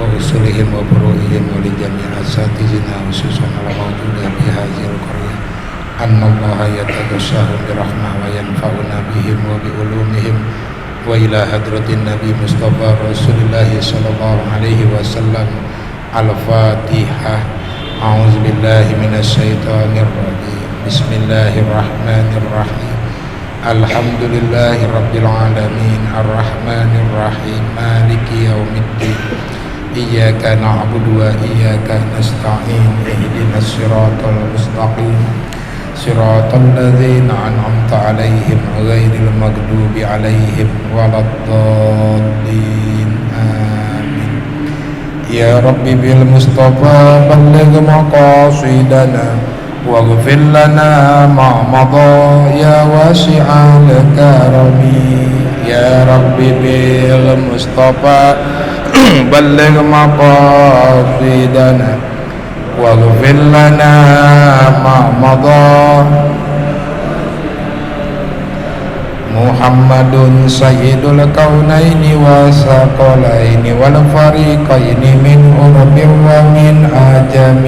وأصولهم وفروعهم ولجميع أساتذتنا خصوصا الموجود في هذه القرية أن الله يتغشاهم برحمة وينفعنا بهم وبعلومهم وإلى حضرة النبي مصطفى رسول الله صلى الله عليه وسلم. الفاتحة. أعوذ بالله من الشيطان الرجيم. بسم الله الرحمن الرحيم. الحمد لله رب العالمين الرحمن الرحيم مالك يوم الدين إياك نعبد وإياك نستعين اهدنا الصراط المستقيم صراط الذين أنعمت عليهم غير المغضوب عليهم ولا الضالين آمين. يا رب بالمصطفى بلغ مقاصدنا واغفر لنا ما مضى يا واسع الكرم. يا رب بالمصطفى بلغ مقاصدنا واغفر لنا ما مضى. محمد سيد الكونين والثقلين والفريقين من عرب ومن عجم.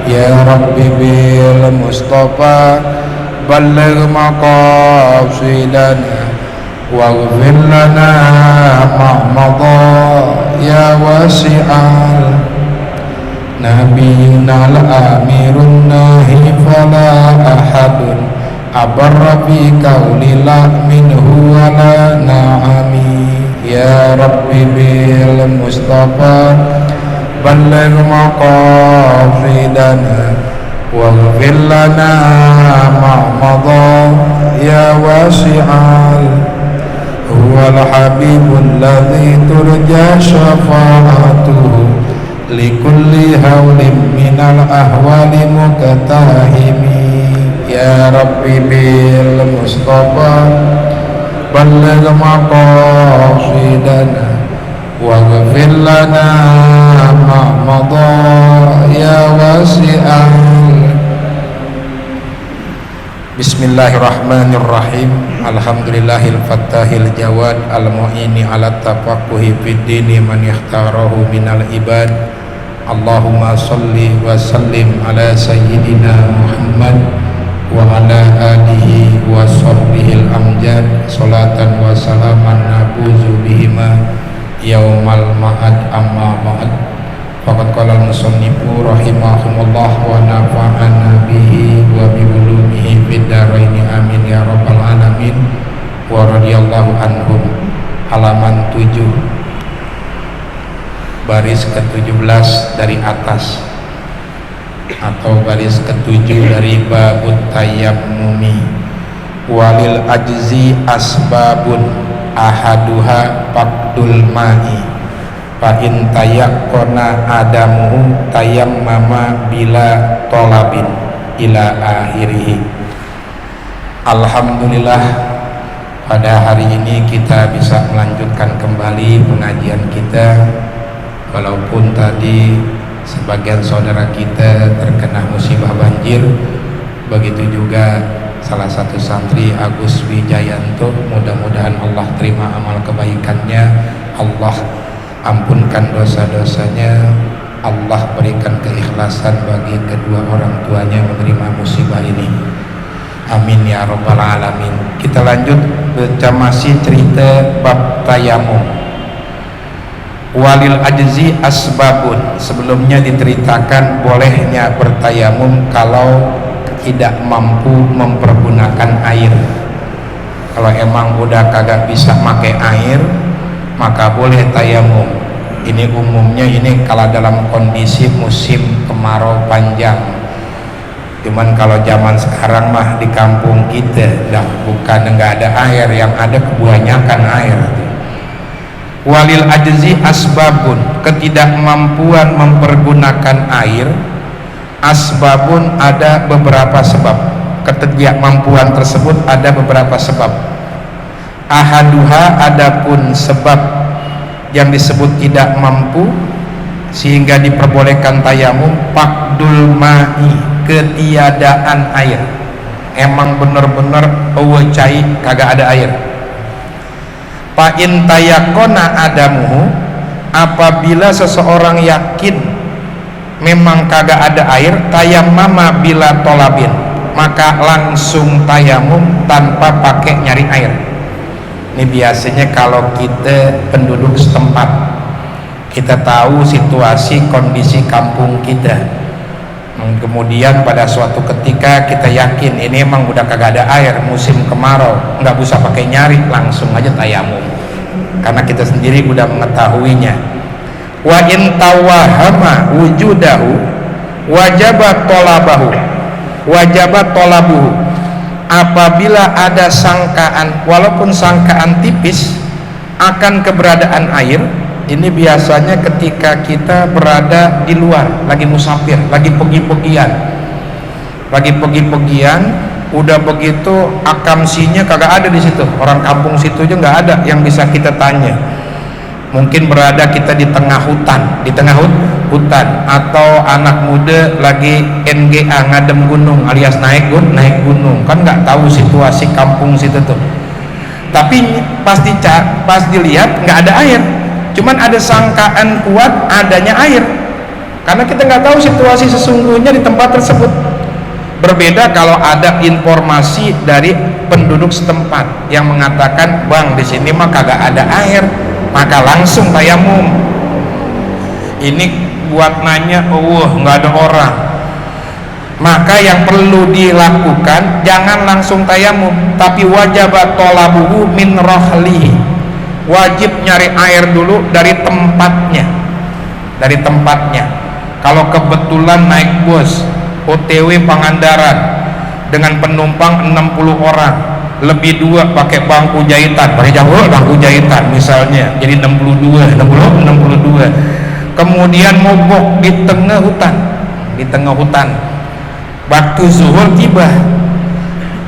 يا رب بالمصطفى بلغ مقاصدنا واغفر لنا ما مضى يا واسع. نبينا الأمير الناهي فلا أحد أبر في قول لا منه ولا نعم. يا رب بالمصطفى بلغ مقاصدنا واغفر لنا ما مضى يا واسع. هو الحبيب الذي ترجى شفاعته لكل هول من الأهوال مقتحم. يا رب بالمصطفى بلغ مقاصدنا واغفر لنا ما مضى يا واسع. Bismillahirrahmanirrahim. Alhamdulillahil fattahil jawad al-mu'ini ala tafaqquhi fid dini man ikhtarahu minal ibad. Allahumma salli wa sallim ala sayyidina Muhammad wa ala alihi wa sahbihil amjad salatan wa salaman nabuzu bihima yaumal ma'ad amma ba'd. Faqad qala al-musannifu rahimahumullah wa nafa'ana bihi wa bi ulumihi fid dharaini amin ya rabbal alamin wa radhiyallahu anhum. Halaman 7 baris ke-17 dari atas atau baris ke-7 dari babut tayammumi. Walil ajzi asbabun ahaduha faqdul ma'i fa in tayaqqana adamuhu tayammama bila tolabin ila akhirih. Alhamdulillah, pada hari ini kita bisa melanjutkan kembali pengajian kita, walaupun tadi sebagian saudara kita terkena musibah banjir, begitu juga salah satu santri Agus Wijayanto. Mudah-mudahan Allah terima amal kebaikannya, Allah ampunkan dosa-dosanya, Allah berikan keikhlasan bagi kedua orang tuanya menerima musibah ini. Amin ya rabbal alamin. Kita lanjut baca masih cerita bab tayamum. Walil ajzi asbabun. Sebelumnya diceritakan bolehnya bertayamum kalau tidak mampu mempergunakan air. Kalau emang udah kagak bisa pakai air, maka boleh tayamum. Ini umumnya ini kalau dalam kondisi musim kemarau panjang. Cuman kalau zaman sekarang mah di kampung kita bukan enggak ada air, yang ada kebanyakan air. Walil ajzi asbabun, ketidakmampuan mempergunakan air. Asbabun, ada beberapa sebab. Ketidakmampuan tersebut ada beberapa sebab. Ahaduha, adapun sebab yang disebut tidak mampu sehingga diperbolehkan tayamum, faqdul ma'i, ketiadaan air. Emang bener-bener cai kagak ada air. Fa in tayaqqana adamuhu, apabila seseorang yakin memang kagak ada air, tayammama bila tolabin, maka langsung tayamum tanpa pakai nyari air. Ini biasanya kalau kita penduduk setempat, kita tahu situasi kondisi kampung kita, kemudian pada suatu ketika kita yakin ini emang udah kagak ada air, musim kemarau, nggak usah pakai nyari, langsung aja tayamum karena kita sendiri udah mengetahuinya. Wa in tawahama wujudahu wajabat tolabuhu, apabila ada sangkaan walaupun sangkaan tipis akan keberadaan air. Ini biasanya ketika kita berada di luar, lagi musafir, lagi pergi-pergian, udah begitu akamsinya kagak ada di situ, orang kampung situ aja nggak ada yang bisa kita tanya. Mungkin berada kita di tengah hutan, atau anak muda lagi NGA ngadem gunung alias naik gunung, kan nggak tahu situasi kampung situ tuh. Tapi pas dilihat nggak ada air, cuman ada sangkaan kuat adanya air, karena kita nggak tahu situasi sesungguhnya di tempat tersebut. Berbeda kalau ada informasi dari penduduk setempat yang mengatakan, bang di sini mah kagak ada air, maka langsung tayamum. Ini buat nanya, nggak ada orang, maka yang perlu dilakukan jangan langsung tayamum, tapi wajabat tolabuhu min rohlihi, wajib nyari air dulu dari tempatnya. Kalau kebetulan naik bus OTW Pangandaran dengan penumpang 60 orang, lebih 2 pakai bangku jahitan, bangku jahitan misalnya, jadi 62, kemudian mogok di tengah hutan, waktu zuhur tiba,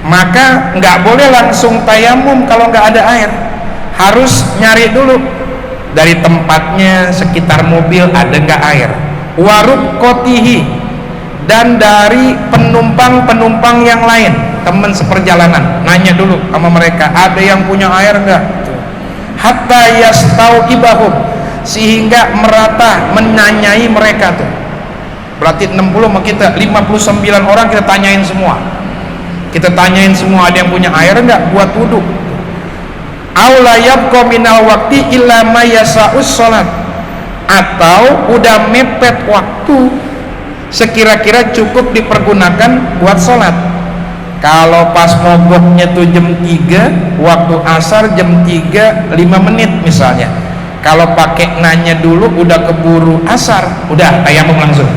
maka nggak boleh langsung tayamum kalau nggak ada air, harus nyari dulu dari tempatnya, sekitar mobil ada nggak air, warub kotihi, dan dari penumpang yang lain, teman seperjalanan, nanya dulu sama mereka ada yang punya air nggak, hatta yastau ibahum, sehingga merata menanyai mereka tuh. Berarti 60 sama kita 59 orang kita tanyain semua, ada yang punya air nggak buat wudhu. Aula yabqa minal waqti illa ma yasa'us sholat, atau udah mepet waktu sekira-kira cukup dipergunakan buat sholat. Kalau pas mogoknya tuh jam 3, waktu asar jam 3 5 menit misalnya, kalau pakai nanya dulu udah keburu asar, udah tayamum langsung.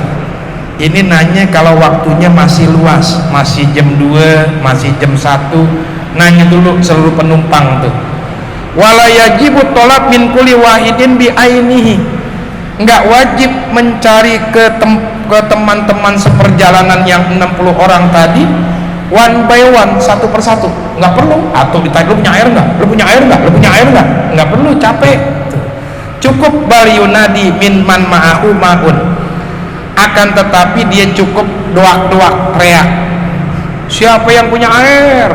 Ini nanya kalau waktunya masih luas, masih jam 2, masih jam 1, nanya dulu seluruh penumpang tuh. Wala yajibu tolab min kulli wahidin bi ainihi, enggak wajib mencari ke teman-teman seperjalanan yang 60 orang tadi one by one, satu persatu, nggak perlu. Atau ditanya, lu punya air nggak, nggak perlu, capek. Cukup baliyunadi min man ma'ahu ma'un, akan tetapi dia cukup doak-doak, teriak, siapa yang punya air.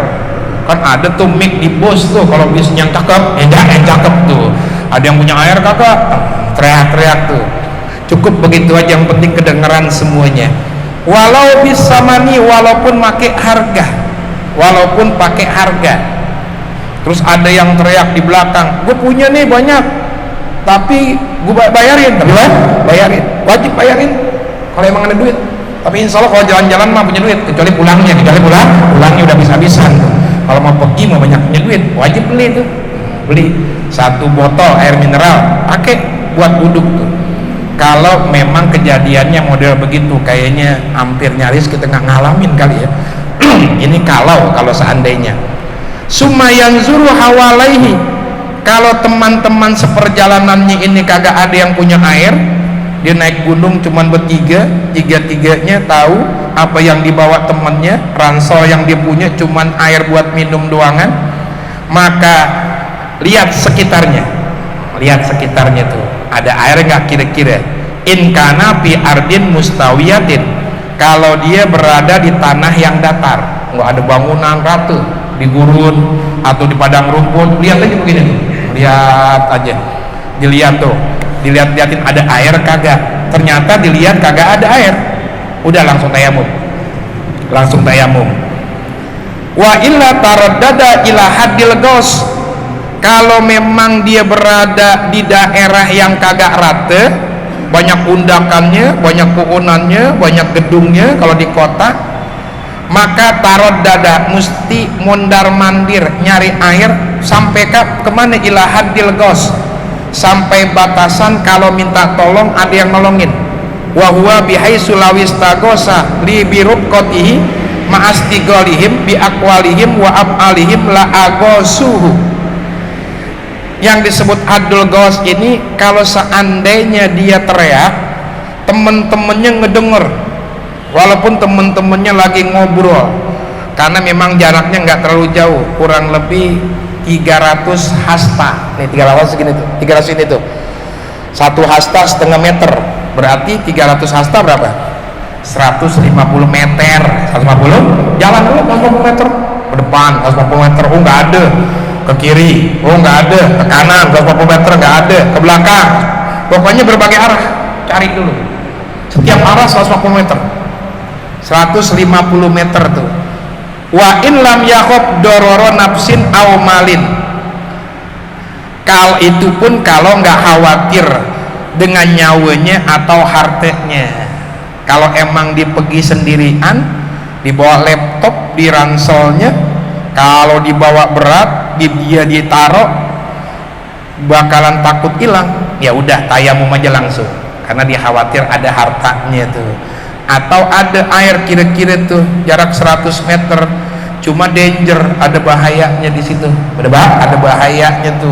Kan ada tuh mic di bus tuh, kalau bis yang cakep, yang cakep tuh, ada yang punya air kakak, teriak-teriak tuh. Cukup begitu aja, yang penting kedengeran semuanya. Walau bisa mani, walaupun pakai harga, terus ada yang teriak di belakang, gue punya nih banyak, tapi gue bayarin, wajib bayarin kalau emang ada duit. Tapi insya Allah kalau jalan-jalan mah punya duit, kecuali pulangnya udah habis-habisan tuh. Kalau mau pergi mau banyak punya duit, wajib beli satu botol air mineral, pakai buat wudhu tuh. Kalau memang kejadiannya model begitu, kayaknya hampir nyaris kita nggak ngalamin kali ya. Ini kalau seandainya summa yanzuru hawalaihi, kalau teman-teman seperjalanannya ini kagak ada yang punya air, dia naik gunung cuman bertiga, tiga-tiganya tahu apa yang dibawa temannya, ransel yang dia punya cuman air buat minum doangan, maka lihat sekitarnya tuh ada air nggak kira-kira. In kana fi ardin mustawiyatin, kalau dia berada di tanah yang datar, nggak ada bangunan ratu, di gurun atau di padang rumput, lihat aja begini tuh, dilihat tuh dilihat-liatin ada air kagak, ternyata dilihat kagak ada air, udah langsung tayamum. Wa illa taraddada ila haddil ghaus, kalau memang dia berada di daerah yang kagak rata, banyak undakannya, banyak pohonannya, banyak gedungnya kalau di kota, maka taraddada mesti mondar mandir nyari air sampai kemana? Ila haddil ghaus, sampai batasan kalau minta tolong ada yang nolongin. Wa huwa bihaitsu lawistagosa li birubqatihi ma'astighalihim bi aqwalihim wa af'alihim la agosuhu. Yang disebut haddul ghaus ini kalau seandainya dia teriak, temen-temennya ngedenger walaupun temen-temennya lagi ngobrol, karena memang jaraknya nggak terlalu jauh, kurang lebih 300 hasta nih, 300 segini tuh, 300 ini tuh, 1 hasta setengah meter, berarti 300 hasta berapa? 150 meter. 150 jalan dulu 150 meter ke depan, 150 meter oh nggak ada, ke kiri oh nggak ada, ke kanan 150 meter nggak ada, ke belakang, pokoknya berbagai arah cari dulu, setiap arah 150 meter, 150 meter tuh. Wa in lam yakhob dororo nafsin au malin, kalau itu pun kalau nggak khawatir dengan nyawanya atau hartanya. Kalau emang dipergi sendirian, dibawa laptop di ranselnya, kalau dibawa berat dia ditaruh bakalan takut hilang, ya udah tayamum aja langsung, karena dia khawatir ada hartanya tuh. Atau ada air kira-kira tuh jarak 100 meter, cuma danger, ada bahayanya di situ, ada bahayanya tuh,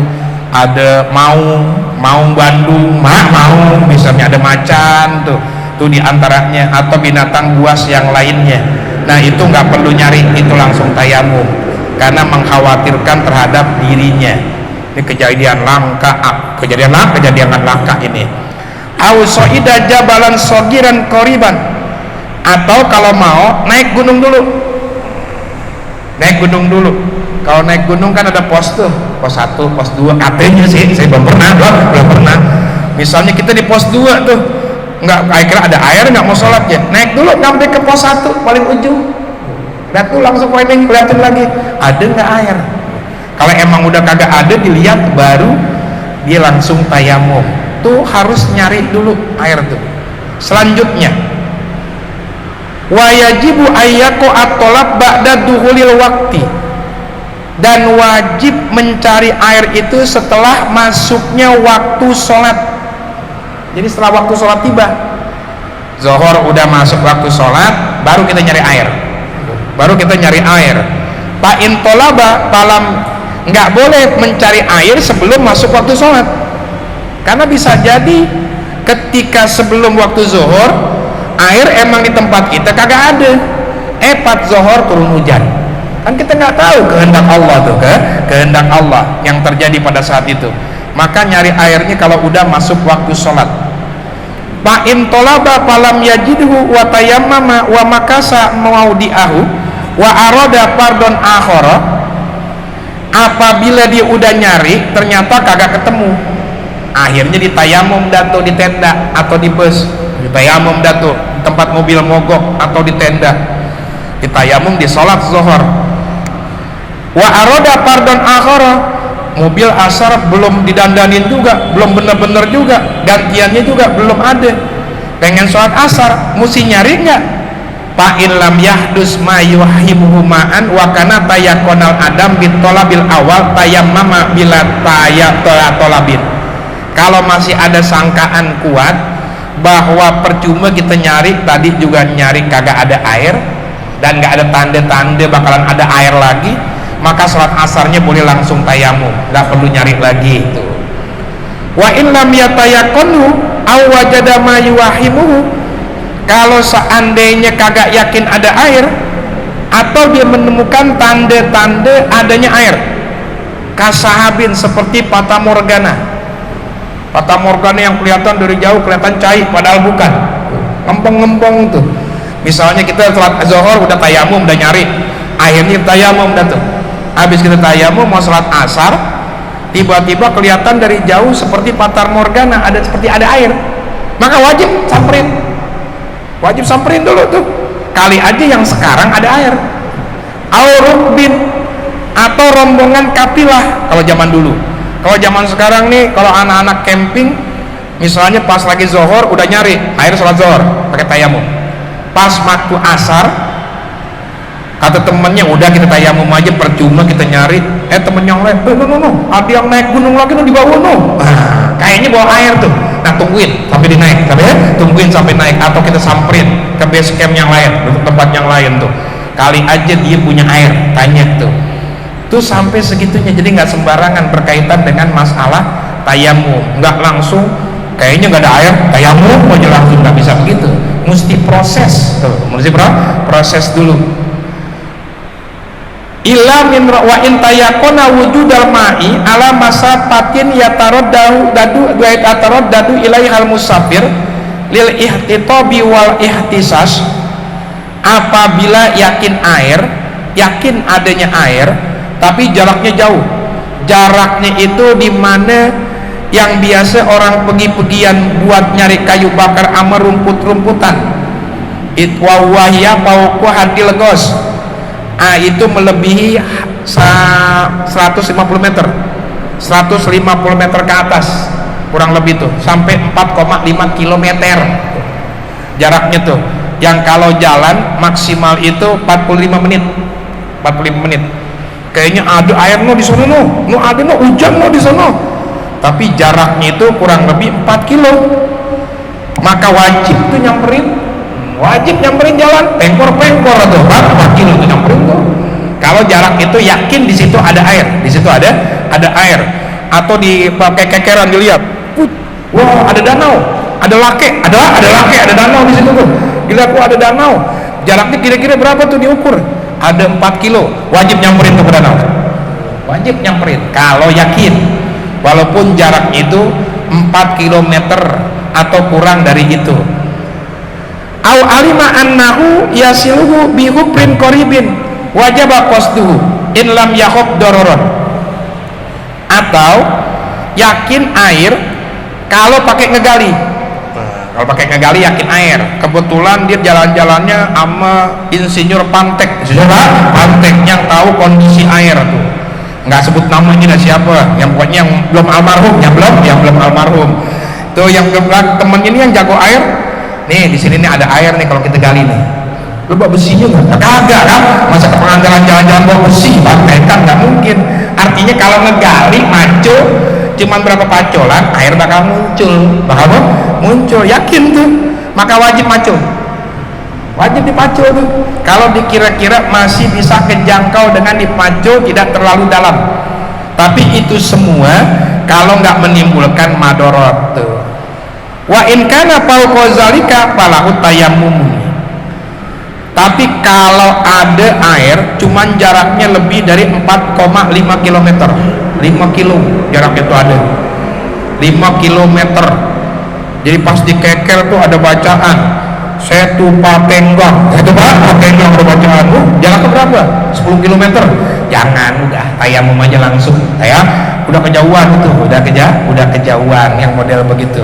ada maung Bandung, maung misalnya, ada macan tuh diantaranya, atau binatang buas yang lainnya. Nah itu nggak perlu nyari, itu langsung tayamum, karena mengkhawatirkan terhadap dirinya. Ini kejadian langka ini. Au soida jabalan sogiran koriban, atau kalau mau naik gunung dulu. Kalau naik gunung kan ada pos tuh, pos 1, pos 2, katanya sih, saya belum pernah. Misalnya kita di pos 2 tuh, nggak, kira ada air, nggak mau sholat ya, naik dulu sampai ke pos 1 paling ujung, lihat tuh langsung pointing, liatin lagi ada nggak air. Kalau emang udah kagak ada, dilihat baru dia langsung tayamum. Tuh harus nyari dulu air tuh. Selanjutnya wa yajibu ayyaqo at-talab ba'da duhulil waqti, dan wajib mencari air itu setelah masuknya waktu sholat. Jadi setelah waktu sholat tiba, zuhur udah masuk waktu sholat, baru kita nyari air. Pak intolaba palam, nggak boleh mencari air sebelum masuk waktu sholat, karena bisa jadi ketika sebelum waktu zuhur air emang di tempat kita kagak ada, pas zuhur turun hujan, kan kita nggak tahu kehendak Allah tuh, kehendak Allah yang terjadi pada saat itu. Maka nyari airnya kalau udah masuk waktu sholat. Fa'in tolaba falam yajidhu wa tayammama wa makasa maudi'ahu wa arada pardon akhara, apabila dia udah nyari ternyata kagak ketemu, akhirnya ditayamum datu di tenda atau di bus, ditayamum datu di tempat mobil mogok atau di tenda, ditayamum di sholat zuhur. Wa arada pardon akhara, mobil asar belum didandanin juga, belum bener-bener juga, gantiannya juga belum ada, pengen sholat asar, mesti nyari nggak? Fa'in lam yahdus ma yuhibuhu ma'an wa kana tayakonal adam bitolabil awal tayammama bila tolabin. Kalau masih ada sangkaan kuat bahwa percuma kita nyari, tadi juga nyari kagak ada air dan nggak ada tanda-tanda bakalan ada air lagi, maka sholat asarnya boleh langsung tayamum, nggak perlu nyari lagi itu. Wa in lam yatayakonu aw wajada ma yuwahimuhu, kalau seandainya kagak yakin ada air atau dia menemukan tanda-tanda adanya air, kasahabin, seperti fata morgana yang kelihatan dari jauh kelihatan cair padahal bukan, ngempong-ngempong tuh. Misalnya kita sholat zuhur udah tayamum, udah nyari akhirnya tayamum dah tuh. Habis kita tayamum mau sholat asar, tiba-tiba kelihatan dari jauh seperti fatar morgana, seperti ada air, maka wajib samperin dulu tuh, kali aja yang sekarang ada air. Aurukbin, atau rombongan kafilah kalau zaman dulu. Kalau zaman sekarang nih, kalau anak-anak camping misalnya pas lagi zohor udah nyari air sholat zohor pakai tayamum, pas waktu asar kata temennya udah kita tayamum aja, percuma kita nyari. Temen yang lain ada yang naik gunung lagi di bawah kayaknya bawa air tuh. Nah, tungguin sampai dinaik, tungguin sampai naik, atau kita samperin ke base camp yang lain, tempat yang lain tuh, kali aja dia punya air, tanya tuh sampai segitunya. Jadi nggak sembarangan berkaitan dengan masalah tayamum, nggak langsung kayaknya nggak ada air tayamum aja langsung, nggak bisa begitu, mesti proses tuh, proses dulu. Illa min wa in tayaqana wujudal ma'i ala masafatin yataraddadu ilaihal musafir lil ihtitabi wal ihtisas. Apabila yakin adanya air tapi jaraknya jauh, jaraknya itu di mana yang biasa orang pergi-pergian buat nyari kayu bakar ama rumput-rumputan, itwawahya pauku hati legos, itu melebihi 150 meter ke atas kurang lebih tuh, sampai 4,5 kilometer jaraknya tuh, yang kalau jalan maksimal itu 45 menit. Kayaknya ada air di sana ada hujan di sana, tapi jaraknya itu kurang lebih 4 kilo, maka wajib tuh nyamperin jalan pengkor tuh 4 kilo tuh nyamperin tuh. Kalau jarak itu yakin di situ ada air, atau dipakai kekeran dilihat, wah ada danau, ada lake, ada danau di situ tuh, dilihat wah ada danau, jaraknya kira-kira berapa tuh diukur, ada 4 kilo, wajib nyamperin tuh ke danau, kalau yakin, walaupun jarak itu 4 kilometer atau kurang dari itu. Au alima annahu yasiluhu bi hubrin qaribin wajaba qasduhu in lam yakhub dororon, atau yakin air kalau pakai ngegali. Yakin air, kebetulan dia jalan-jalannya sama insinyur pantek yang tahu kondisi air tuh, nggak sebut namanya siapa, yang pokoknya yang belum almarhum tuh, yang temen ini yang jago air nih, di sini nih ada air nih, kalau kita gali nih lu bawa besinya nggak? Kagak kan, masa ke pengandaran jalan-jalan bawa besi kan nggak mungkin. Artinya kalau ngegali macul cuman berapa pacolan air bakal muncul, yakin tuh, maka wajib dipacul tuh. Kalau dikira-kira masih bisa kejangkau dengan dipacul, tidak terlalu dalam, tapi itu semua kalau nggak menimbulkan madorot tuh. Wa in kana fauqa zalika falahu tayammum. Tapi kalau ada air cuman jaraknya lebih dari 4,5 km, 5 kilo jaraknya itu ada 5 km. Jadi pas dikeker tuh ada bacaan Setu Patenggang ada bacaan, jaraknya berapa? 10 km. Jangan, udah tayamum aja langsung, udah kejauhan itu, udah kejauhan yang model begitu.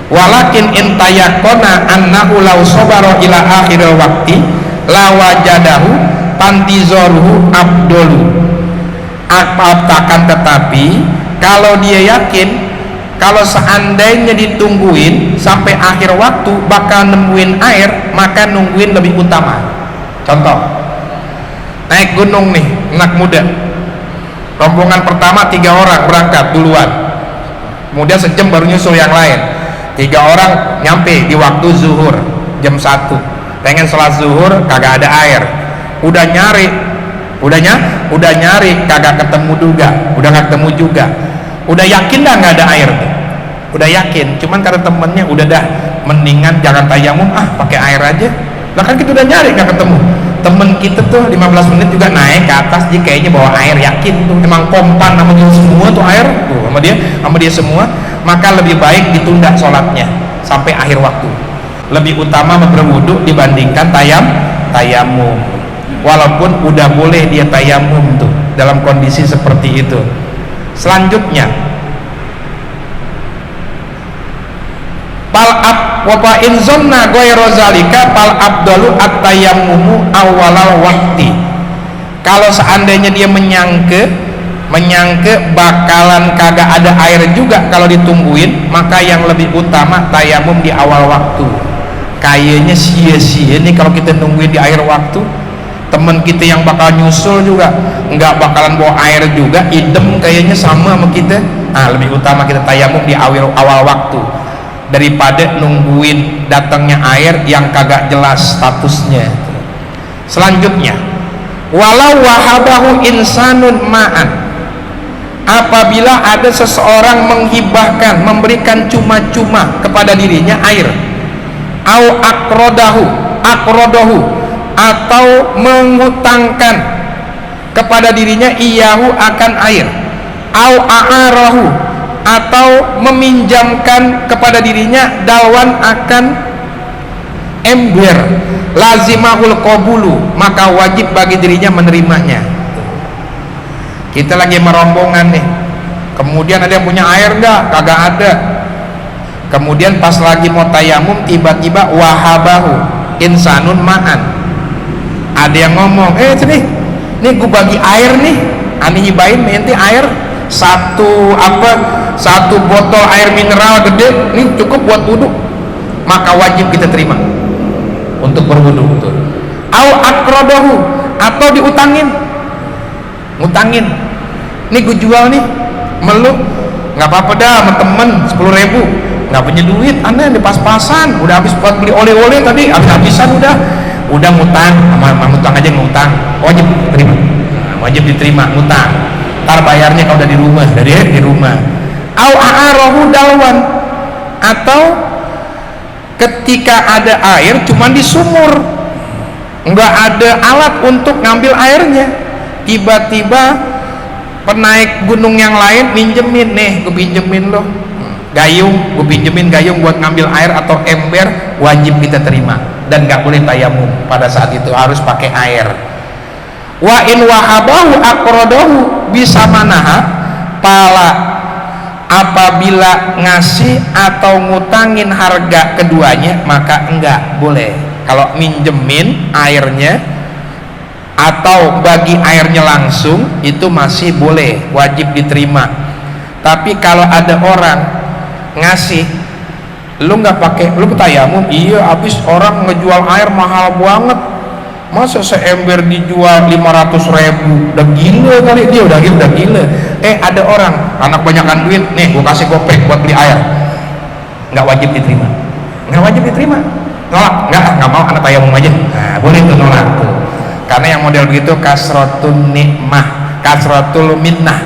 Walakin intayakona annahu law sabara ila akhiril waqti la wajadahu pantizoruhu abdolu. Akan tetapi kalau dia yakin kalau seandainya ditungguin sampai akhir waktu bakal nemuin air, maka nungguin lebih utama. Contoh, naik gunung nih anak muda, rombongan pertama 3 orang berangkat duluan, kemudian sejam baru nyusul yang lain. 3 orang nyampe di waktu zuhur jam 1, pengen sholat zuhur kagak ada air, udah nyari kagak ketemu juga, udah yakin dah nggak ada air tuh, udah yakin, cuman kata temennya udah dah mendingan jangan tayamum, pakai air aja. Lah kan kita udah nyari nggak ketemu, temen kita tuh 15 menit juga naik ke atas, dia kayaknya bawa air, yakin tuh emang kompan sama dia semua tuh air tuh, sama dia semua, maka lebih baik ditunda sholatnya sampai akhir waktu, lebih utama berwudu dibandingkan tayamum. Walaupun udah boleh dia tayamum tuh dalam kondisi seperti itu, Selanjutnya, pal ab wa fa in zanna ghayra zalika pal abdalu at-tayammumu awalal waqti. Kalau seandainya dia menyangka bakalan kagak ada air juga kalau ditungguin, maka yang lebih utama tayamum di awal waktu. Kayaknya sia-sia nih kalau kita nungguin di akhir waktu. Temen kita yang bakal nyusul juga nggak bakalan bawa air juga, idem kayaknya sama kita. Lebih utama kita tayamum di awal waktu daripada nungguin datangnya air yang kagak jelas statusnya. Selanjutnya, walau wahabahu insanun ma'an, apabila ada seseorang menghibahkan, memberikan cuma-cuma kepada dirinya air, au akrodahu atau mengutangkan kepada dirinya iyahu akan air, au a'arahu atau meminjamkan kepada dirinya dalwan akan ember, lazimahul qabulu, maka wajib bagi dirinya menerimanya. Kita lagi merombongan nih, kemudian ada yang punya air enggak? Kagak ada. Kemudian pas lagi mau tayamum, tiba-tiba wahabahu insanun ma'an, ada yang ngomong, sini nih gue bagi air nih, ani nyibain ente air satu botol air mineral gede nih, cukup buat wudhu, maka wajib kita terima untuk berwudhu. Au akrodahu, atau ngutangin, nih gue jual nih meluk, nggak apa-apa dah sama temen 10.000, nggak punya duit, aneh di pas-pasan, udah habis buat beli oleh-oleh tadi, habis-habisan udah ngutang, sama ngutang aja, ngutang wajib terima, wajib diterima ngutang, ntar bayarnya kalau udah di rumah. Au a'arahu dalwan, atau ketika ada air cuman di sumur, nggak ada alat untuk ngambil airnya, tiba-tiba penaik gunung yang lain minjemin, nih gue pinjemin loh gayung, gue pinjemin gayung buat ngambil air atau ember, wajib kita terima dan nggak boleh tayamum pada saat itu, harus pakai air. Wa in wahabahu akrodahu bisa manaha, pala apabila ngasih atau ngutangin harga keduanya, maka enggak boleh. Kalau minjemin airnya atau bagi airnya langsung, itu masih boleh, wajib diterima. Tapi kalau ada orang ngasih, lu nggak pakai, lu tayamum, iya habis orang ngejual air mahal banget, masa seember dijual 500.000, udah gila kali dia, udah gila. Ada orang anak banyakan duit, nih gua kasih gopek buat beli air, nggak wajib diterima, nolak, nggak mau, anak tayamum aja. Boleh tuh nolak tuh, karena yang model begitu kasratun nikmah, kasratul minnah,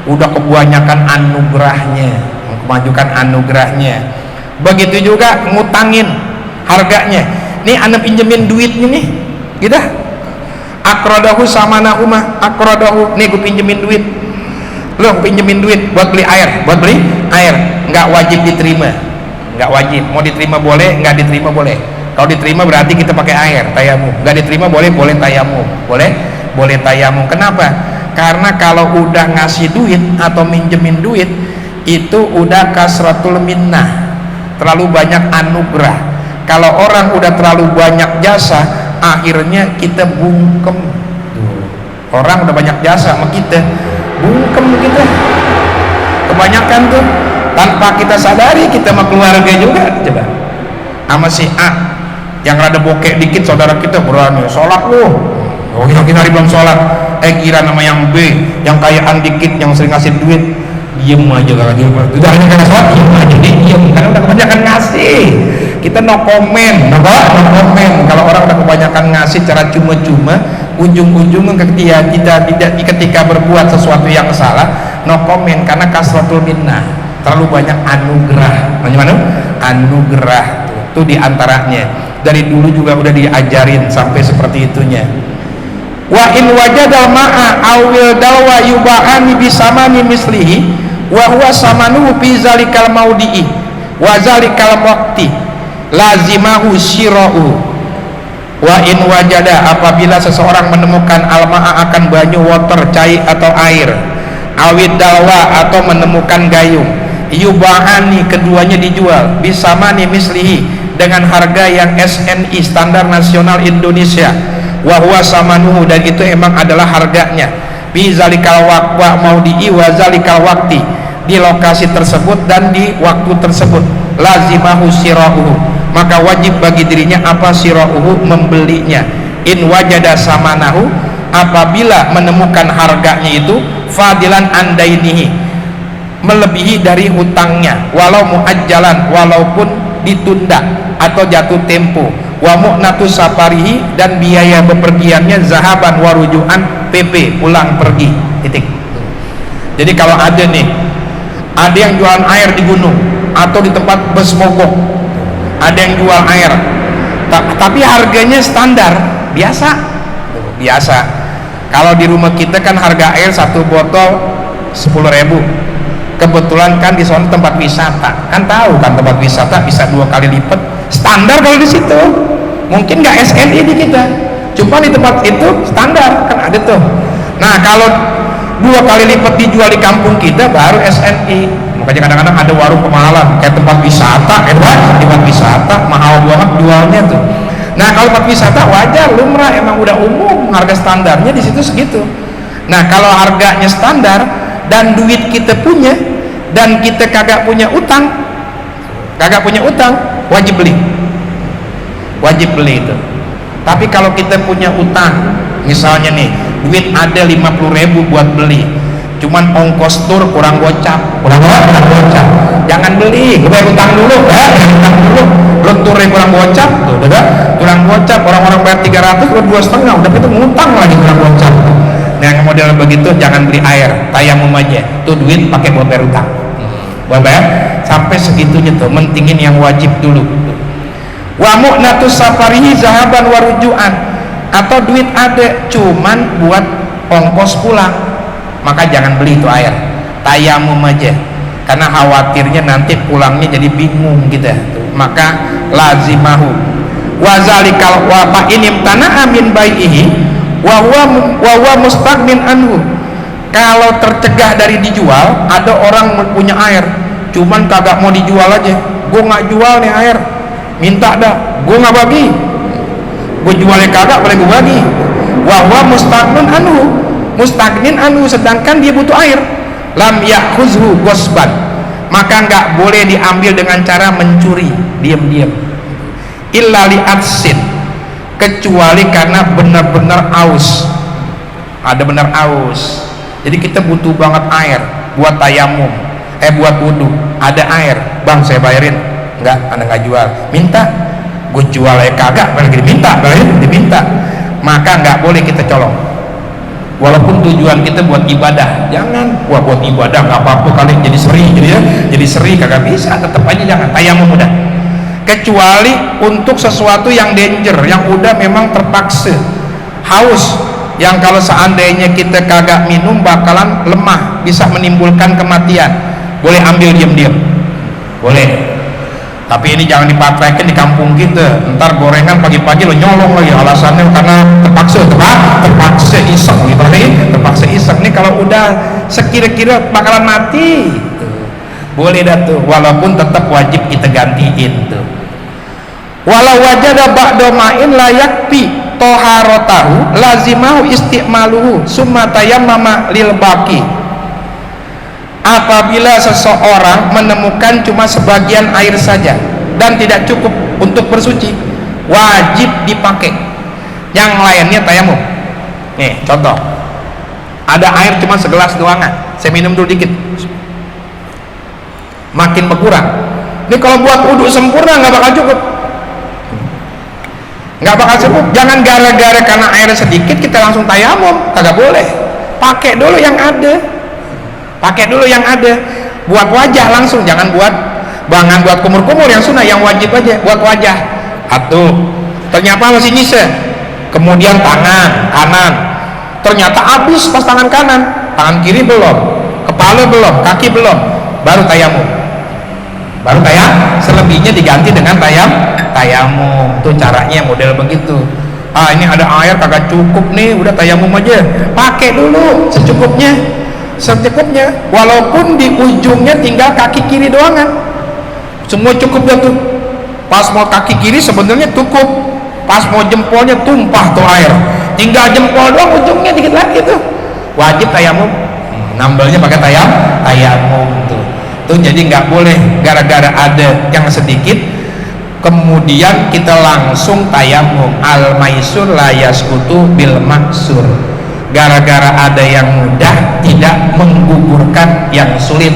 udah kebanyakan anugerahnya, memajukan anugerahnya. Begitu juga ngutangin harganya, nih anak pinjemin duitnya nih, gitu. Akrodahu sama nahuma, akrodahu, nih gue pinjemin duit, lu pinjemin duit buat beli air, nggak wajib diterima, nggak wajib. Mau diterima boleh, nggak diterima boleh. Kalau diterima berarti kita pakai air tayamum, nggak diterima boleh tayamum, boleh tayamum. Kenapa? Karena kalau udah ngasih duit atau minjemin duit, itu udah kasratul minnah, terlalu banyak anugerah. Kalau orang udah terlalu banyak jasa, akhirnya kita bungkem. Orang udah banyak jasa sama kita, bungkem kita kebanyakan tuh, tanpa kita sadari. Kita sama keluarga juga, coba sama si A yang rada bokek dikit, saudara kita berani sholat loh, yang kita belum sholat, kira nama yang B yang kayaan dikit, yang sering ngasih duit, diem aja kalau dia udah hanya karena sholat, diem aja, diem karena udah kebanyakan ngasih. Kita no comment. Kalau orang udah kebanyakan ngasih cara cuma-cuma, ujung-ujungnya ketika berbuat sesuatu yang salah, no comment, karena kasratul minnah, terlalu banyak anugerah. Anugerah itu diantaranya. Dari dulu juga udah diajarin sampai seperti itunya. Wa in wajadal ma'a awil dalwa yuba'ani bisamani mislihi wa huwa samanuhu fi zalikal maudi'i wa zalikal waqti lazimahu syira'u. Wa in wajada, apabila seseorang menemukan al-ma'a akan banyu, water, cair atau air, awid dalwa atau menemukan gayung, yubahani keduanya dijual, bisamani mislihi dengan harga yang SNI standar nasional Indonesia, wahwa samanuhu dan itu emang adalah harganya, bizalikal waqwa maudi'i wa zalikal waqti di lokasi tersebut dan di waktu tersebut, lazimahu sirauhu maka wajib bagi dirinya apa sirauhu membelinya, in wajada samanahu apabila menemukan harganya itu, fadilan andainihi melebihi dari hutangnya, walau muajjalan walaupun ditunda atau jatuh tempo, wa mu'natu safarihi dan biaya bepergiannya, zahaban warujuan PP pulang pergi, titik. Jadi kalau ada nih, ada yang jualan air di gunung atau di tempat bus mogok, ada yang jual air tapi harganya standar biasa. Kalau di rumah kita kan harga air satu botol 10.000, kebetulan kan di sana tempat wisata, kan tahu kan tempat wisata bisa 2 kali lipat standar. Kalau di situ mungkin nggak SNI di kita, cuma di tempat itu standar kan ada tuh. Nah kalau 2 kali lipat dijual di kampung kita baru SNI. Makanya kadang-kadang ada warung kemahalan kayak tempat wisata, tempat wisata mahal banget jualnya tuh. Nah kalau tempat wisata wajar, lumrah, emang udah umum harga standarnya di situ segitu. Nah kalau harganya standar dan duit kita punya dan kita kagak punya utang, wajib beli itu. Tapi kalau kita punya utang, misalnya nih duit ada 50.000 buat beli, cuman ongkos tur kurang gocap, jangan beli, bayar utang dulu, belum turnya kurang gocap, kurang gocap, orang-orang bayar 300 lu 2,5, udah itu ngutang lagi kurang gocap. Nah yang model begitu jangan beli air, tayamum aja, tuh duit pakai buat bayar utang, buat bayar sampai segitunya tuh, mentingin yang wajib dulu. Wa mu'natu safarihi zahaban warujuan, atau duit ada cuman buat ongkos pulang, maka jangan beli itu air, tayamum aja, karena khawatirnya nanti pulangnya jadi bingung gitu. Maka lazimahu wazalikal wa in imtana'a min bai'ihi wa huwa mustagmin anhu. Kalau tercegah dari dijual, ada orang punya air cuman kagak mau dijual aja, gue nggak jual nih air, minta dah, gue nggak bagi, gue jualnya kagak boleh gue bagi. Wa huwa mustagnin anhu sedangkan dia butuh air, lam yakhuzhu ghasban maka nggak boleh diambil dengan cara mencuri diam-diam, illa li atsin kecuali karena benar-benar aus, ada benar aus. Jadi kita butuh banget air buat tayamum, buat wudu, ada air, bang saya bayarin, enggak, anda nggak jual, minta, gue jual ya kagak, lagi diminta, maka nggak boleh kita colong. Walaupun tujuan kita buat ibadah, jangan buat ibadah nggak apa-apa kali jadi seri kagak bisa, tetap aja jangan tayamum udah. Kecuali untuk sesuatu yang danger, yang udah memang terpaksa haus, yang kalau seandainya kita kagak minum bakalan lemah, bisa menimbulkan kematian, boleh ambil diam-diam, boleh. Tapi ini jangan dipraktekin di kampung kita, ntar gorengan pagi-pagi lo nyolong lagi, alasannya karena terpaksa iseng gitu, terpaksa iseng nih. Kalau udah sekira-kira bakalan mati, boleh dah tuh, walaupun tetap wajib kita gantiin tuh. Walau wajada ba'da ma'in layakti toharotahu lazimahu isti'maluhu summa tayammama lil baqi. Apabila seseorang menemukan cuma sebagian air saja dan tidak cukup untuk bersuci, wajib dipakai, yang lainnya tayamum. Nih contoh, ada air cuma segelas doangan, saya minum dulu dikit, makin berkurang. Ini kalau buat wudhu sempurna nggak bakal cukup, jangan gara-gara karena airnya sedikit kita langsung tayamum, kagak boleh. Pakai dulu yang ada, buat wajah langsung, jangan buat kumur-kumur, yang sunnah, yang wajib aja buat wajah. Ternyata masih nyisa, kemudian tangan kanan ternyata habis pas tangan kanan, tangan kiri belum, kepala belum, kaki belum, baru tayamum, selebihnya diganti dengan tayamum. Tuh caranya model begitu. Ini ada air kagak cukup nih, udah tayamum aja, pakai dulu secukupnya. secukupnya, walaupun di ujungnya tinggal kaki kiri doangan, semua cukup dah tuh. Pas mau kaki kiri sebenarnya cukup, pas mau jempolnya tumpah tuh air, tinggal jempol doang, ujungnya dikit lagi tuh, wajib tayamum. Nambelnya pakai tayamum tuh jadi nggak boleh gara-gara ada yang sedikit kemudian kita langsung tayamum. Al maisur la yasqutu bil maksur, gara-gara ada yang mudah tidak menggugurkan yang sulit.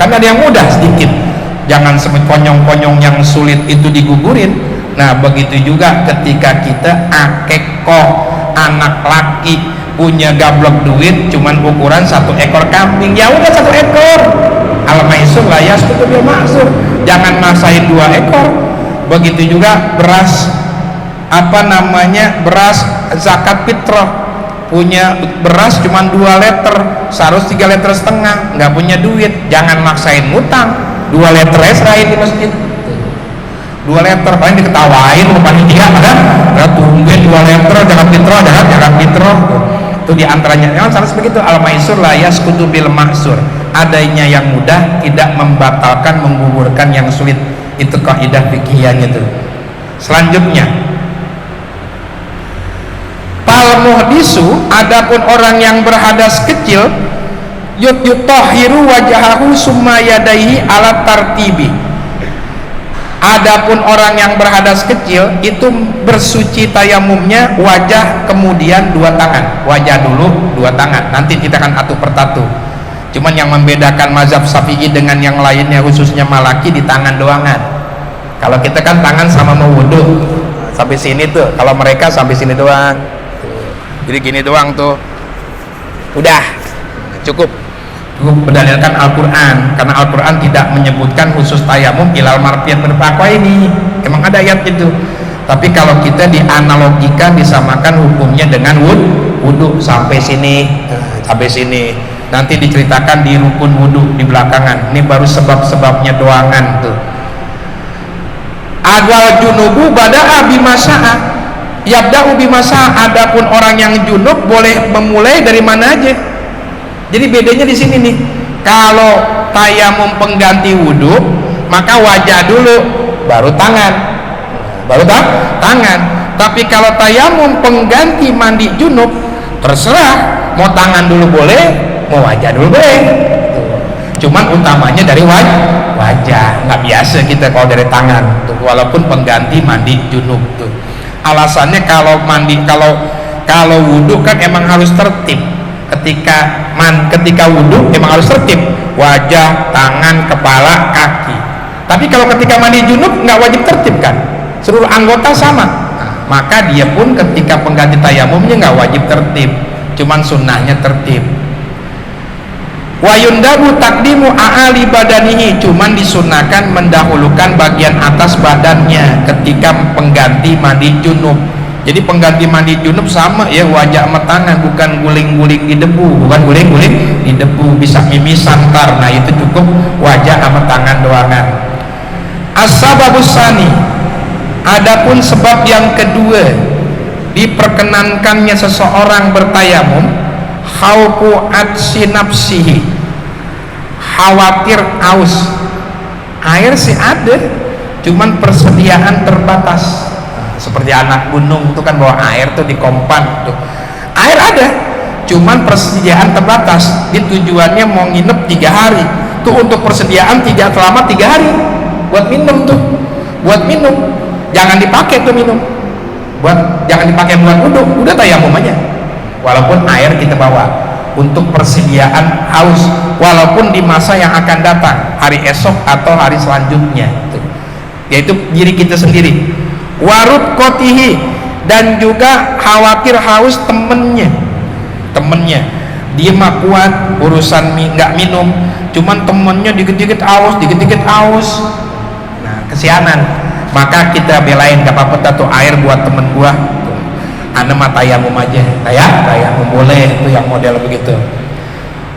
Kan ada yang mudah sedikit, jangan sampai konyong-konyong yang sulit itu digugurin. Nah begitu juga ketika kita akikoh anak laki, punya gablok duit cuman ukuran 1 ekor kambing, ya udah 1 ekor. Al maisur la yasqutu bil maksur, jangan maksain 2 ekor. Begitu juga beras beras zakat fitrah, punya beras cuma 2 liter, seharus 3,5 liter, nggak punya duit, jangan maksain ngutang 2 liter serahin di masjid. 2 liter paling diketawain sama panitia kan, tumben 2 liter zakat fitrah itu diantaranya. Memang harus begitu. Al maisur la yasqutu bil maksur, adanya yang mudah tidak membatalkan menggugurkan yang sulit. Itu kaidah fikihnya itu. Selanjutnya, pal muhdisu, adapun orang yang berhadas kecil, yutahhiru wajahahu summa yadaihi ala tartibi. Adapun orang yang berhadas kecil itu bersuci tayamumnya wajah kemudian 2 tangan, wajah dulu 2 tangan, nanti kita akan atur persatu. Cuman yang membedakan mazhab Syafi'i dengan yang lainnya khususnya Malaki di tangan doangan. Kalau kita kan tangan sama mau wudu sampai sini tuh, kalau mereka sampai sini doang. Jadi gini doang tuh, udah cukup berdasarkan Al-Quran, karena Al-Quran tidak menyebutkan khusus tayamum ilal marfiat berpakwa ini, emang ada ayat itu. Tapi kalau kita dianalogikan, disamakan hukumnya dengan wudu sampai sini, sampai sini. Nanti diceritakan di rukun wudu di belakangan. Ini baru sebab-sebabnya doangan tuh. Adwal junubu bada'a bimasa'a yabda'u bimasa'a. Adapun orang yang junub boleh memulai dari mana aja. Jadi bedanya di sini nih. Kalau tayamum pengganti wudhu, maka wajah dulu, baru tangan, tangan. Tapi kalau tayamum pengganti mandi junub, terserah, mau tangan dulu boleh, mau wajah dulu boleh. Cuman utamanya dari wajah. Nggak biasa kita kalau dari tangan. Tuh, walaupun pengganti mandi junub tuh. Alasannya kalau wudhu kan emang harus tertib. Ketika wudhu emang harus tertib, wajah, tangan, kepala, kaki. Tapi kalau ketika mandi junub nggak wajib tertib kan, seluruh anggota sama. Nah, maka dia pun ketika pengganti tayamumnya nggak wajib tertib, cuman sunnahnya tertib. Wa yundabu takdimu a'ali badanihi, cuman disunahkan mendahulukan bagian atas badannya ketika pengganti mandi junub. Jadi pengganti mandi junub sama ya, wajah sama tangan, bukan guling-guling di debu, bisa mimisan tar. Nah itu cukup wajah sama tangan doangan. As-sababus sani, adapun sebab yang kedua diperkenankannya seseorang bertayamum, khaufu atsi nafsihi, khawatir aus. Air sih ada, cuman persediaan terbatas. Seperti anak gunung itu kan bawa air tuh di kompan tuh, air ada, cuman persediaan terbatas. Di tujuannya mau nginep 3 hari tuh, untuk persediaan selama 3 hari buat minum tuh, jangan dipakai tuh minum, jangan dipakai buat wudhu, udah tayamum aja. Walaupun air kita bawa untuk persediaan haus, walaupun di masa yang akan datang, hari esok atau hari selanjutnya tuh. Yaitu diri kita sendiri. Warut kotihi, dan juga khawatir haus temennya, dia mah kuat urusan nggak minum, cuman temennya dikit-dikit haus, nah kesianan. Maka kita belain, gak apa-apa tuh air buat temen gua, ane mah tayamum aja, tayamum boleh itu yang model begitu.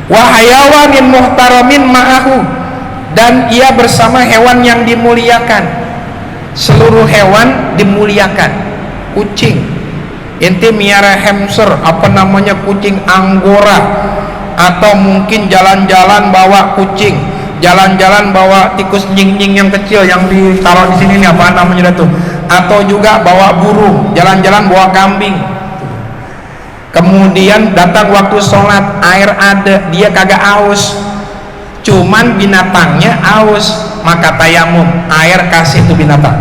Wa hayawanin muhtaramin ma'ahu, dan ia bersama hewan yang dimuliakan. Seluruh hewan dimuliakan. Kucing, inti miara hamster, kucing Anggora, atau mungkin jalan-jalan bawa kucing, jalan-jalan bawa tikus nying-nying yang kecil yang ditaruh di sini, ini apa namanya tuh, atau juga bawa burung, jalan-jalan bawa kambing. Kemudian datang waktu sholat, air ada, dia kagak aus, cuman binatangnya aus, maka tayamum, air kasih tuh binatang,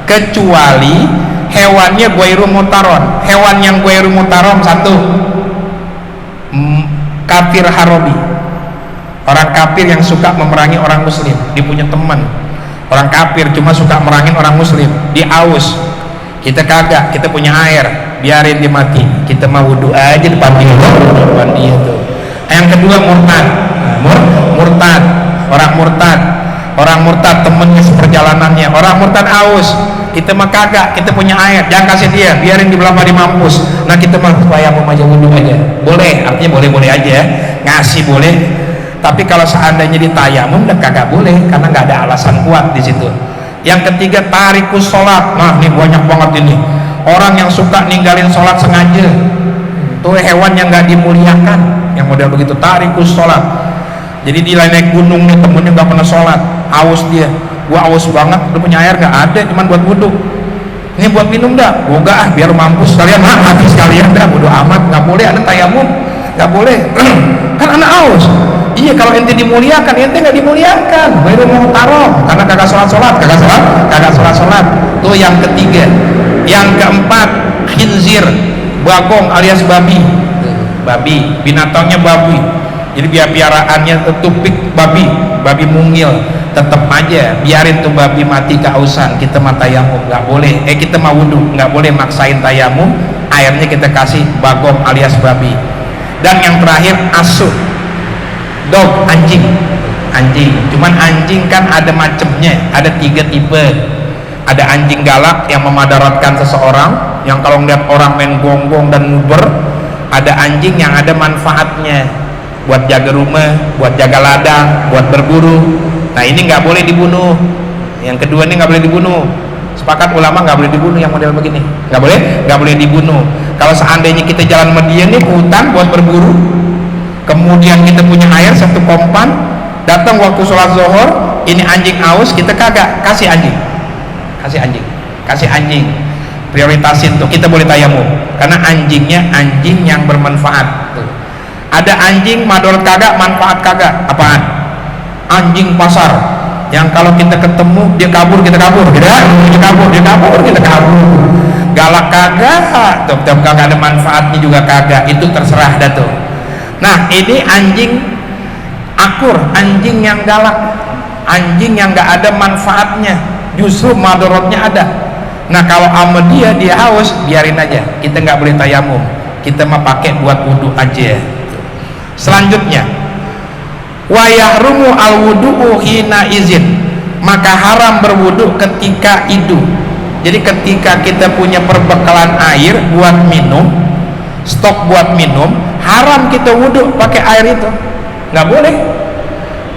kecuali hewannya ghairu mutaron. Hewan yang ghairu mutaron satu, kafir harobi, orang kafir yang suka memerangi orang muslim. Dia punya teman orang kafir cuma suka merangin orang muslim, dia aus, kita kagak, kita punya air, biarin dia mati, kita mau wudu aja depan dia tuh. Yang kedua murtad. Orang murtad temennya seperjalanannya, orang murtad aus, kita mah kagak, kita punya air, jangan kasih dia, biarin di belakang di mampus. Nah kita mah tayamum aja, wudu aja, boleh, artinya boleh-boleh aja, ngasih boleh. Tapi kalau seandainya ditayamum dan kagak boleh, karena nggak ada alasan kuat di situ. Yang ketiga tarikus sholat. Nah ini banyak banget ini orang yang suka ninggalin sholat sengaja, tuh hewan yang nggak dimuliakan, yang model begitu, tarikus sholat. Jadi di naik gunung nih, temennya nggak pernah sholat, aus dia, gua aus banget, lu punya air nggak? Ada, cuman buat wudhu. Ini buat minum dah, gua nggak, biar mampus sekalian, mati sekalian dah, bodo amat. Nggak boleh ada tayamum, nggak boleh. Kan anak aus. Iya, kalau ente dimuliakan, ente nggak dimuliakan, baru mau taruh, karena kagak sholat. Tuh yang ketiga. Yang keempat khinzir, bagong alias babi, binatangnya babi. Jadi piaraannya tupik babi mungil, tetap aja biarin tuh babi mati keausan, kita mah tayamum nggak boleh, kita mau wudu nggak boleh maksain tayamum, airnya kita kasih bagong alias babi. Dan yang terakhir asu, dog, anjing. Cuman anjing kan ada macamnya, ada 3 tipe. Ada anjing galak yang memadaratkan seseorang, yang kalau ngeliat orang main gonggong dan nguber. Ada anjing yang ada manfaatnya, buat jaga rumah, buat jaga ladang, buat berburu. Nah ini nggak boleh dibunuh. Yang kedua ini nggak boleh dibunuh. Sepakat ulama nggak boleh dibunuh yang model begini, nggak boleh dibunuh. Kalau seandainya kita jalan sama dia nih ke hutan buat berburu, kemudian kita punya air satu kompan, datang waktu sholat zuhur, ini anjing aus, kita kagak, kasih anjing, prioritasin tuh, kita boleh tayamum karena anjingnya anjing yang bermanfaat tuh. Ada anjing madorot kagak, manfaat kagak. Apaan? Anjing pasar yang kalau kita ketemu dia kabur, kita kabur, kita kabur. Galak kagak, tuh kagak ada manfaatnya juga kagak, itu terserah dah tuh. Nah ini anjing akur, anjing yang galak, anjing yang nggak ada manfaatnya, justru madorotnya ada. Nah kalau sama dia haus, biarin aja, kita nggak boleh tayamum, kita mah pakai buat wudhu aja. Selanjutnya wa yahrumu al wudu'u hina izin, maka haram berwudu ketika idu. Jadi ketika kita punya perbekalan air buat minum, stok buat minum, haram kita wudhu pakai air itu, nggak boleh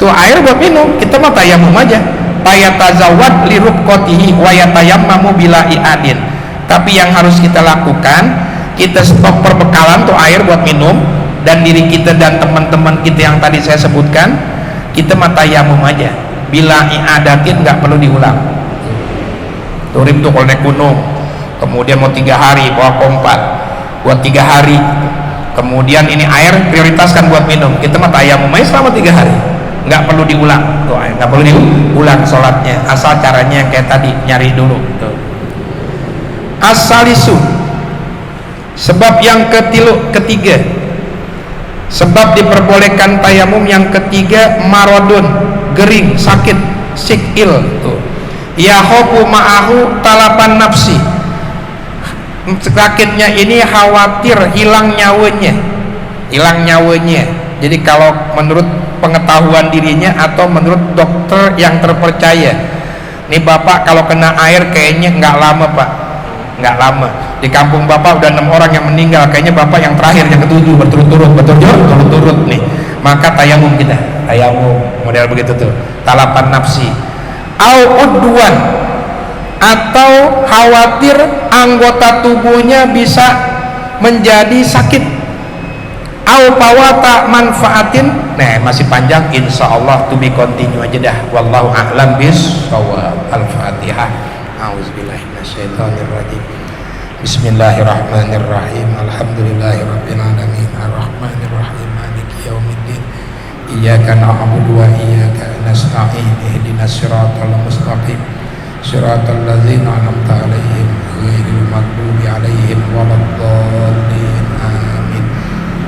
tuh air buat minum, kita mah tayamum aja. Fayatazawwad li rubqatihi wa yatayammamu bila i'adin. Tapi yang harus kita lakukan, kita stok perbekalan tuh air buat minum, dan diri kita dan teman-teman kita yang tadi saya sebutkan, kita mah tayamum aja bila i'adatin, nggak perlu diulang. Turib tuh kalau naik gunung, kemudian mau 3 hari bawa kompat buat 3 hari, kemudian ini air prioritaskan buat minum, kita mah tayamum aja selama 3 hari, nggak perlu diulang tuh, nggak perlu diulang sholatnya, asal caranya yang kayak tadi, nyari dulu tuh. As-salisu, sebab yang ketiga, sebab diperbolehkan tayamum yang ketiga, marodun, gering, sakit, sikil tuh. Yahobu ma'ahu talapan nafsi, sakitnya ini khawatir hilang nyawanya. Jadi kalau menurut pengetahuan dirinya atau menurut dokter yang terpercaya, nih bapak kalau kena air kayaknya nggak lama pak, nggak lama. Di kampung bapak udah 6 orang yang meninggal, kayaknya bapak yang terakhir, yang ke-7 berturut-turut nih. Maka tayamum kita, tayamum model begitu tuh, talapan nafsi. Au udwan, atau khawatir anggota tubuhnya bisa menjadi sakit. au pawata manfaatin. Nah, masih panjang, insyaallah to be continue aja dah. Wallahu a'lam bissawab. Al-Fatihah. A'udzubillahi minasyaitonir rajim. Bismillahirrahmanirrahim. Alhamdulillahirabbil alamin. Arrahmanir rahim. Maliki yaumiddin. Iyyaka na'budu wa iyyaka nasta'in. Ihdinas siratal mustaqim. Siratal ladzina an'amta 'alaihim ghairil maghdubi 'alaihim waladdallin. Amin.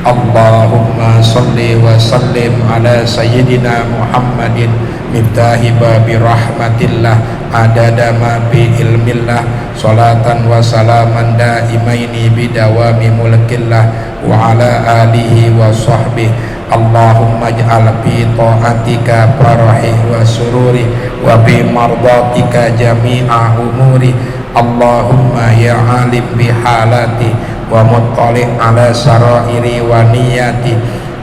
Allahumma salli wa sallim ala sayyidina Muhammadin miftahi babi rahmatillah adada ma bi ilmillah salatan wa salaman daimaini bidawami mulkillah wa ala alihi wa sahbihi. Allahumma ij'al fi ta'atika farahi wa sururi wa bi mardatika jami'a umuri. Allahumma ya alim bi halati wa muttali' ala sarairi wa niyati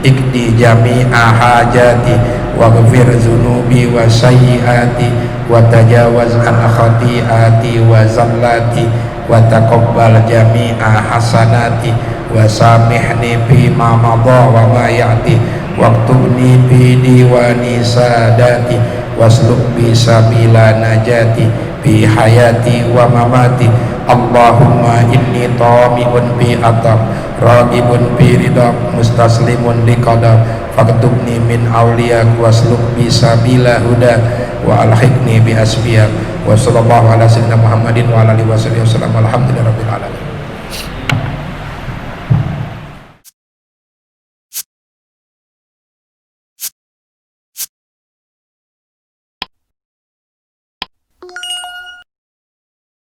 ikdi jami'a hajati wa ghfir zunubi wa sayyiati wa tajawaz an khati'ati wa zallati wa taqabbal jami'a hasanati wa samihni bima madha wa ma ya'ti waktubni bi diwani sadati wasluk bi sabila najati bi hayati wa mamati. Allahumma inni tami'un bi atab ragibun bi ridha mustaslimun li qadar faktubni min awliyak wasluk bi sabila huda wa alhiqni bi asbiyak wa sallallahu ala sayyidina Muhammadin wa ala alihi wasallam. Alhamdulillahirabbil alamin.